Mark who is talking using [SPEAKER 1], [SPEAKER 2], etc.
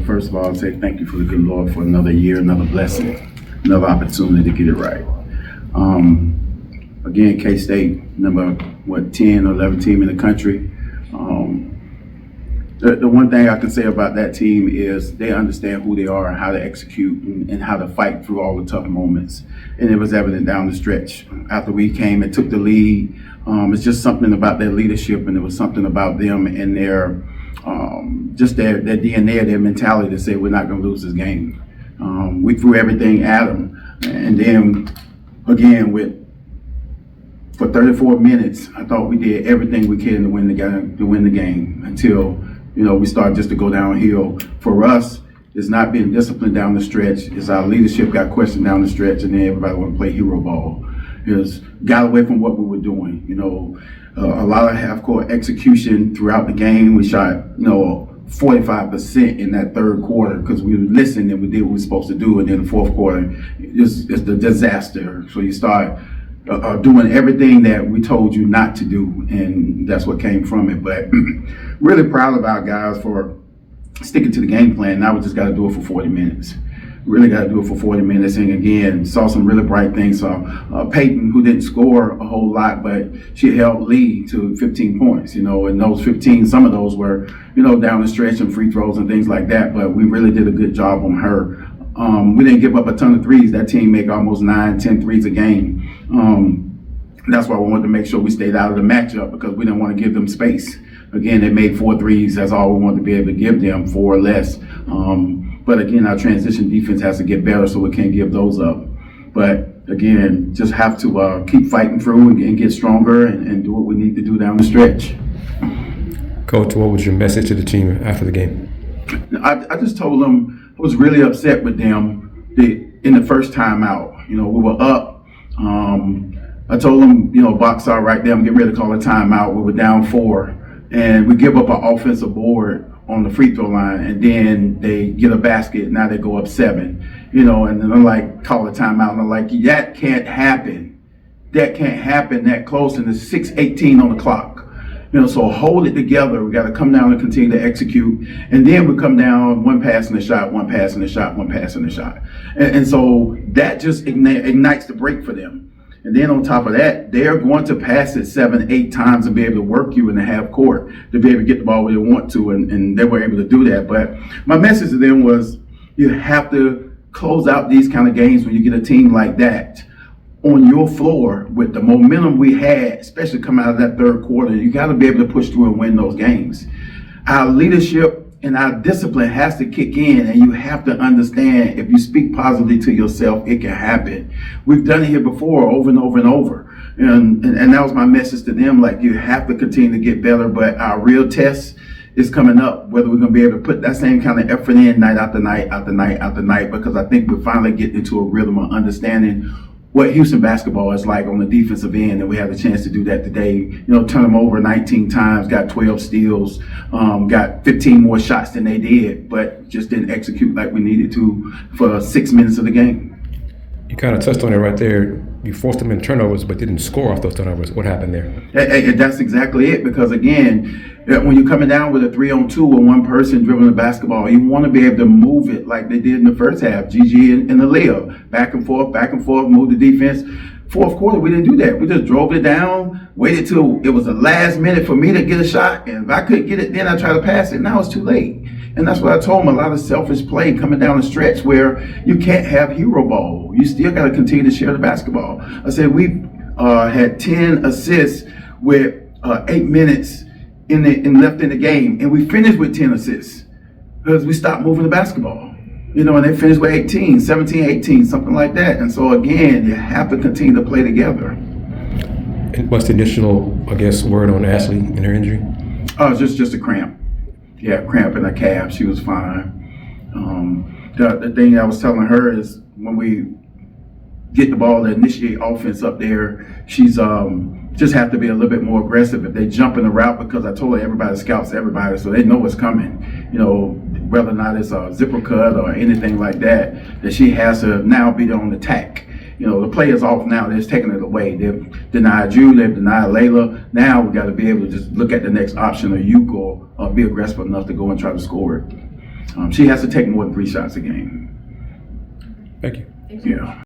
[SPEAKER 1] First of all, I'll say thank you for the good Lord for another year, another blessing, another opportunity to get it right. Again, K-State, number 10 or 11 team in the country. The one thing I can say about that team is they understand who they are and how to execute and how to fight through all the tough moments. And it was evident down the stretch. After we came and took the lead, it's just something about their leadership, and it was something about them and their just their DNA, their mentality to say we're not going to lose this game. We threw everything at them, and then again for 34 minutes, I thought we did everything we can to win the game until we started just to go downhill. For us, it's not being disciplined down the stretch. It's our leadership got questioned down the stretch, and then everybody want to play hero ball. It got away from what we were doing. A lot of half-court execution throughout the game. We shot 45% in that third quarter because we listened and we did what we were supposed to do. And then the fourth quarter, it's the disaster. So you start doing everything that we told you not to do, and that's what came from it. But really proud of our guys for sticking to the game plan. Now we just got to do it for 40 minutes. Really got to do it for 40 minutes. And again, saw some really bright things. Saw Peyton, who didn't score a whole lot, but she helped lead to 15 points. And those 15, some of those were, down the stretch and free throws and things like that. But we really did a good job on her. We didn't give up a ton of threes. That team make almost 9-10 threes a game. That's why we wanted to make sure we stayed out of the matchup, because we didn't want to give them space. Again, they made 4 threes. That's all we wanted to be able to give them, 4 or less. But again, our transition defense has to get better, so we can't give those up. But again, just have to keep fighting through and get stronger and do what we need to do down the stretch.
[SPEAKER 2] Coach, what was your message to the team after the game?
[SPEAKER 1] I just told them I was really upset with them in the first time out. We were up. I told them, box out right there. I'm getting ready to call a timeout. We were down 4, and we give up an offensive board on the free throw line, and then they get a basket. Now they go up 7, and then I'm like, call a timeout. And I'm like, that can't happen. That can't happen that close, and it's 6:18 on the clock. So hold it together. We got to come down and continue to execute. And then we come down, one pass and a shot, one pass and a shot, one pass and a shot. And so that just ignites the break for them. And then on top of that, they're going to pass it 7-8 times and be able to work you in the half court to be able to get the ball where they want to. And they were able to do that. But my message to them was, you have to close out these kind of games when you get a team like that on your floor with the momentum we had, especially coming out of that third quarter. You got to be able to push through and win those games. Our leadership and our discipline has to kick in, and you have to understand, if you speak positively to yourself, it can happen. We've done it here before, over and over and over. And that was my message to them, like, you have to continue to get better, but our real test is coming up, whether we're going to be able to put that same kind of effort in night after night after night after night, because I think we're finally getting into a rhythm of understanding what Houston basketball is like on the defensive end, and we had a chance to do that today. Turn them over 19 times, got 12 steals, got 15 more shots than they did, but just didn't execute like we needed to for 6 minutes of the game.
[SPEAKER 2] You kind of touched on it right there. You forced them in turnovers, but didn't score off those turnovers. What happened there?
[SPEAKER 1] That's exactly it, because again, when you're coming down with a 3-on-2 or one person dribbling the basketball, you want to be able to move it like they did in the first half. Gigi and Aaliyah, back and forth, move the defense. Fourth quarter, we didn't do that. We just drove it down, waited till it was the last minute for me to get a shot, and if I couldn't get it, then I try to pass it. Now it's too late. And that's what I told them, a lot of selfish play coming down the stretch where you can't have hero ball. You still got to continue to share the basketball. I said we had 10 assists with 8 minutes left in the game, and we finished with 10 assists because we stopped moving the basketball. And they finished with 18, 17, 18, something like that. And so again, you have to continue to play together.
[SPEAKER 2] And what's the initial, word on Ashley and her injury?
[SPEAKER 1] Just a cramp. Yeah, cramp in her calf. She was fine. The thing I was telling her is, when we get the ball to initiate offense up there, she's just have to be a little bit more aggressive if they jump in the route, because I told her everybody scouts everybody, so they know what's coming. Whether or not it's a zipper cut or anything like that, that she has to now be on attack. The play is off now. They're just taking it away. They've denied you. They've denied Layla. Now we got to be able to just look at the next option, or you go or be aggressive enough to go and try to score it. She has to take more than 3 shots a game.
[SPEAKER 2] Thank you.
[SPEAKER 1] Yeah.